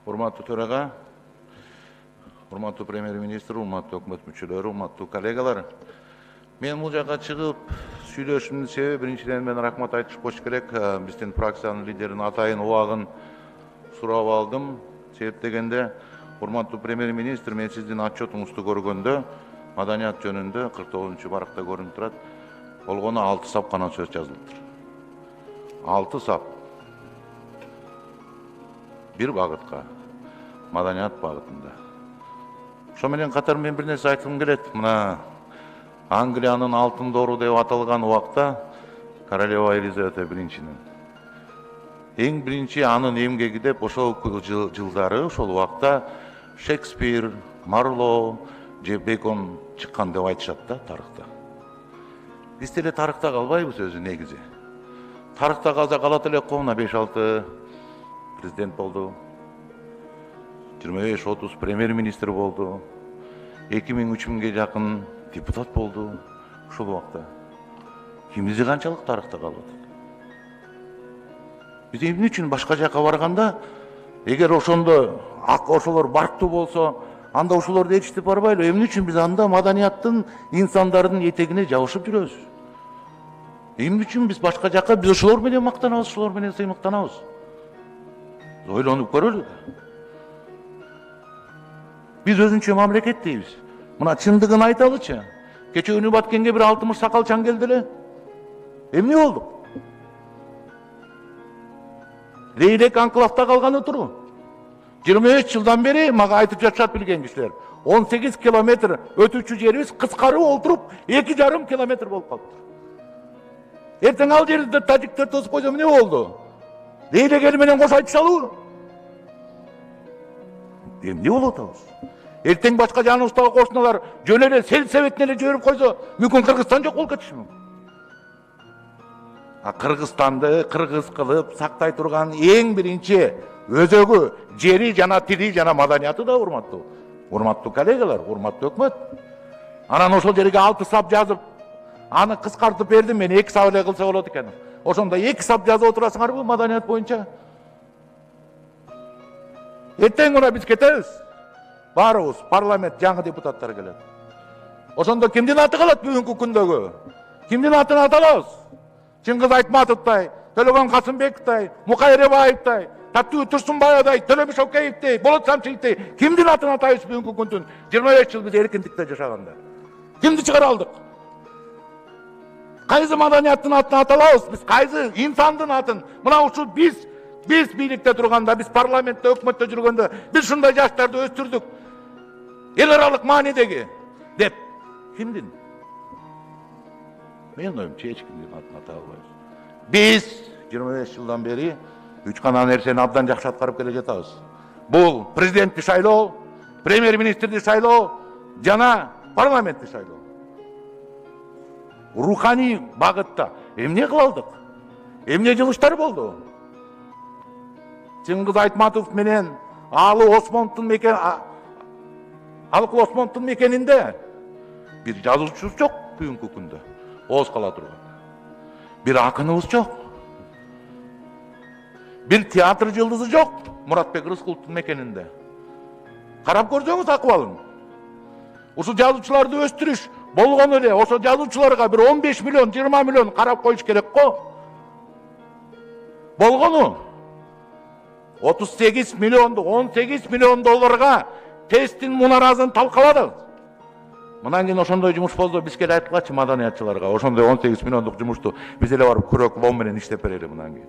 Урматтуу төрага, урматтуу премьер-министр, урматтуу өкмөт мүчөлөрү, урматтуу коллегалар. Мен бул жакка чыгып сүйлөшүүмдүн себеби биринчиден мен рахмат айтыш болуш керек. Биздин фракциянын лидерин атайын убагын сурап алдым. Себеп дегенде, урматтуу премьер-министр, мен сиздин отчетуңузду көргөндө маданият жөнүндө 49 баракта көрүнүп турат. Болгону 6 сап гана сөз жазылыптыр. 6 сап. Бир багытка, маданият багытында. Ошо менен катар мен бир нерсе айткым келет. Мына Англиянын алтын доору деп аталган убакта королева Елизавета биринчинин эң биринчи анын эмгеги деп ошол жылдары, ошол убакта Шекспир, Марло же Бекон чыккан деп айтышат да тарыхта. Биз деле тарыхта калбайбыз өзү негизи. Тарыхта калса калат элек го, мына 5-6 президент болду. 25-30 премьер-министр болду. 2000-3000ге жакын депутат болду. Ушул убакта кимизи канчалык тарыхта калып атат? Биз эмне үчүн башка жака барганда, эгер ошондо ошолор барктуу болсо, анда ошолорду ээрчитип барбайлы? Эмне үчүн биз анда маданияттын, инсандардын этегине жабышып жүрөбүз? Эмне үчүн биз башка жака, биз ошолор менен мактанабыз, ошолор менен сыймыктанабыз? Ойлонуп көрөлү. Биз өзүнчө мамлекет дейбиз. Мына чындыгын айталычы. Кече Үнү Баткенге бир 60 сакалчан келди эле. Эмне болду? Лейлек анклавда калганы туру. 23 жылдан бери мага айтып жатышат билген кишилер. 18 километр өтүүчү жерибиз кыскарып олтуруп 2,5 километр болуп калыптыр. Эртең ал жерде тажиктер тосуп койсо эмне болду? Лейлек эл менен кош айтышалыбы? Эмне болуп атабыз? Эртең башка жаныбыздагы кошуналар жөн эле сельсоветине эле жиберип койсо, мүмкүн Кыргызстан жок болуп кетиши мүмкүн. Кыргызстанды кыргыз кылып сактай турган эң биринчи өзөгү, жери жана тили жана маданияты да урматтуу коллегалар, урматтуу өкмөт. Анан ошол жерге 6 сап жазып, аны кыскартып бердим мен, 2 сап эле кылса болот экен. Ошондо 2 сап жазып отурасыңарбы маданият боюнча? Эртең мына биз кетебиз. Баарыбыз парламент жаңы депутаттар келет. Ошондо кимдин аты калат бүгүнкү күндөгү? Кимдин атын аталабыз? Чыңгыз Айтматовтай, Төлөгөн Касымбековтай, Мукай Эребаевтай, Таттуу Турсунбаевдай, Төлөбү Шокеевдей, Болот Самчиевдей кимдин атын атайбыз бүгүнкү күндүн 25 жыл биз эркиндикте жашаганда? Кимди чыгара алдык? Кайсы маданияттын атын аталабыз? Биз кайсы инсандын атын? Мына ушул биз бийликте турганда, биз парламентте, өкмөттө жүргөндө биз ушундай жаштарды өстүрдүк. Эл аралык маанидеги деп кимдин? Менин оюмча эч кимдин атын ата албайбыз. Биз 25 жылдан бери 3 гана нерсени абдан жакшы аткарып келе жатабыз. Бул президентти шайлоо, премьер-министрди шайлоо жана парламентти шайлоо. Руханий багытта эмне кыла алдык? Эмне жылыштар болду? Чыңгыз Айтматов менен Алыкул Осмоновдун мекенинде бир жазуучубуз жок бүгүнкү күндө. Ооз кала турган. Бир акыныбыз жок. Бир театр жылдызы жок Муратбек Рыскуловдун мекенинде. Карап көрсөңүз акыбалын. Ушул жазуучуларды өстүрүш болгону эле, ошо жазуучуларга бир 15 миллион, 20 миллион карап коюш керек го. Болгону 38 миллионду, 18 миллион долларга тесттин мунаразын талкаладык. Мындан кийин ошондой жумуш болсо бизге эле айткылачы маданиятчыларга, ошондой 18 миллиондук жумушту биз эле барып күрөк лом менен иштеп берели мындан кийин.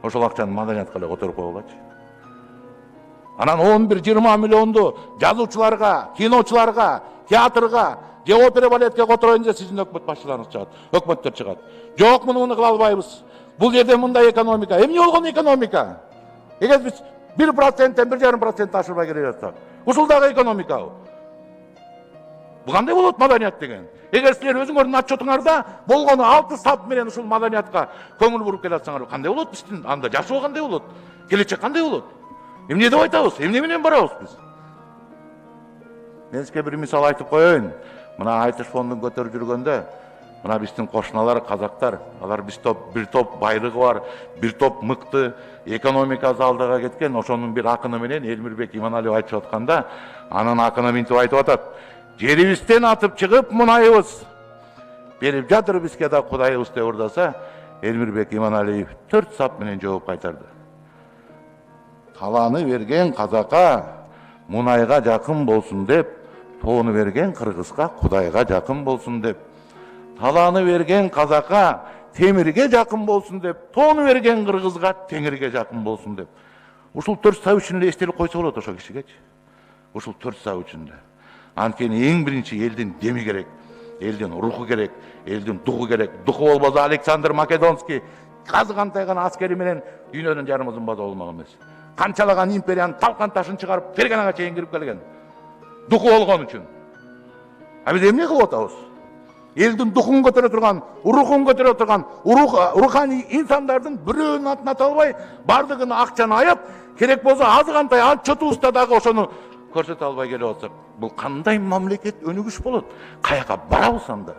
Ошол акчаны маданиятка эле которуп койгулачы. Анан 11-20 миллионду жазуучуларга, киночуларга, театрга же опера балетке котороюн же сиздин өкмөт башчыларыңыз чыгат, өкмөттөр чыгат. Жок, муну кыла албайбыз. Бул жерде мындай экономика. Эмне болгон экономика? Эгер биз 1%-тен 1,5% ашырбай келе жатсак, ушул дагы экономика. Бул кандай болот маданият деген? Эгер силер өзүңөрдүн отчетуңарда болгону 6 сап менен ушул маданиятка көңүл буруп келе жатсаңар, кандай болот биздин анда жашоо, кандай болот? Келечек кандай болот? Эмне деп айтабыз? Эмне менен барабыз биз? Мен сизге бир мисал айтып коеюн. Мына айтыш фондун көтөрүп жүргөндө Мына биздин кошуналар казактар, алар бир топ байлыгы бар, бир топ мыкты экономикасы алдыга кеткен. Ошонун бир акыны менен Элмирбек Иманалиев айтып атканда, анын акыны мынтип айтып атат: жерибизден атып чыгып мунайыбыз берип жатыр бизге да Кудайыбыз деп ырдаса, Элмирбек Иманалиев 4 сап менен жооп кайтарды. Таланы берген казакка мунайга жакын болсун деп, тоону берген кыргызга Кудайга жакын болсун деп. Таланы берген казакка темирге жакын болсун деп, тоону берген кыргызга теңирге жакын болсун деп. Ушул 4 сап үчүн эле эстелип койсо болот ошо кишигечи. Ушул 4 сап үчүн эле. Анткени эң биринчи элдин деми керек, элдин руху керек, элдин духу керек. Духу болбосо Александр Македонский казгандай гана аскери менен дүйнөнүн жарымызын база болмок эмес. Канчалаган империянын талкан ташын чыгарып Ферганага чейин кирип келген. Духу болгон үчүн. А биз эмне кылып атабыз? Элдин духун көтөрө турган, рухун көтөрө турган, руханий инсандардын бирөөнүн атын ата албай, бардыгын акчаны аяп, керек болсо азгантай отчетубузда дагы ошону көрсөтө албай келип атсак, бул кандай мамлекет өнүгүш болот? Каяка барабыз анда?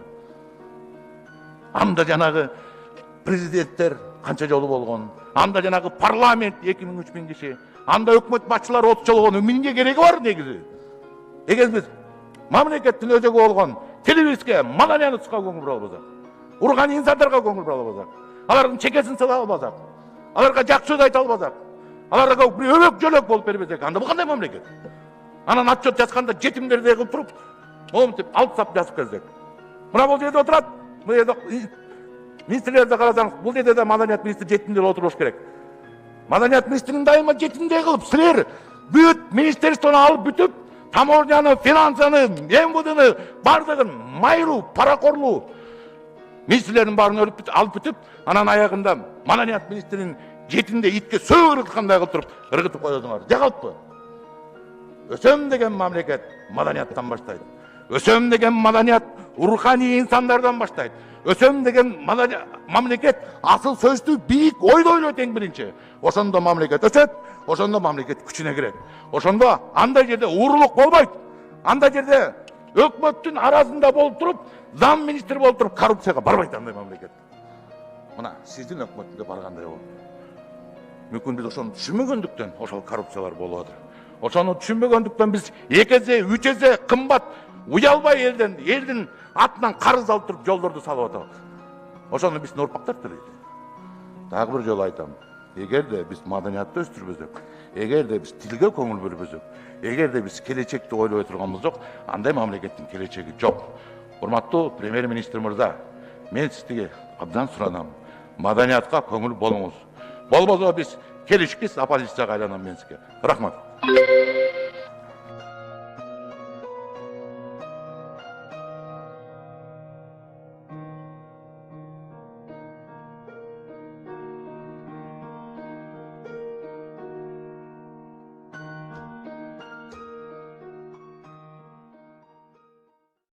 Анда жанагы президенттер канча жолу болгон, анда жанагы парламент 2000-3000 киши, анда өкмөт башчылары 30 жолу болгон, эмнеге кереги бар негизи? Эгер биз мамлекеттин өзөгү болгон телевизге, маданиятка көңүл бура албасак, руханий инсандарга көңүл бура албасак, алардын чекесин сыла албасак, аларга жакшы сөз айта албасак, аларга бир өбөк жөлөк болуп бербесек, анда бул кандай мамлекет? Анан отчет жазганда жетимдерди кылып туруп, монтип алып сап жазып келсек. Мына бул жерде отурат, бул жерде министрлерди карасаңыз, бул жерде да маданият министри жетимдер отуруш керек. Маданият министрин дайыма жетимдей кылып, силер бүт министерствону алып бүтүп, таможняны, финансаны, МВДны бардыгын майруу, паракорлуу министрлердин баарын алып бүтүп, анан аягында маданият министринин жетинде итке сөөк ыргыткандай кылып туруп, ыргытып коесуңар. Жагалппы? Өсөм деген мамлекет маданияттан баштайт. Өсөм деген маданият руханий инсандардан баштайт. Өсөм деген мамлекет асыл сөздү бийик ойду ойлойт эң биринчи. Ошондо мамлекет өсөт, ошондо мамлекет күчүнө кирет. Ошондо андай жерде уурулук болбойт. Андай жерде өкмөттүн арасында болуп туруп, зам министр болуп туруп коррупцияга барбайт андай мамлекет. Мына сиздин өкмөтүнгө баргандай болот. Мүмкүн биз ошону түшүнбөгөндүктөн ошол коррупциялар болуп атат. Ошону түшүнбөгөндүктөн биз 2 эсе, 3 эсе кымбат уялбай элдин атынан карыз алып туруп жолдорду салып атабыз. Ошону биздин урпактар тилейт. Дагы бир жолу айтам. Эгерде биз маданиятты өстүрбөсөк, эгерде биз тилге көңүл бөлбөсөк, эгерде биз келечекти ойлой турган болсок, андай мамлекеттин келечеги жок. Урматтуу премьер-министр мырза, мен сизге абдан суранам. Маданиятка көңүл болуңуз. Болбосо биз келишкис оппозицияга айланам мен сизге. Рахмат.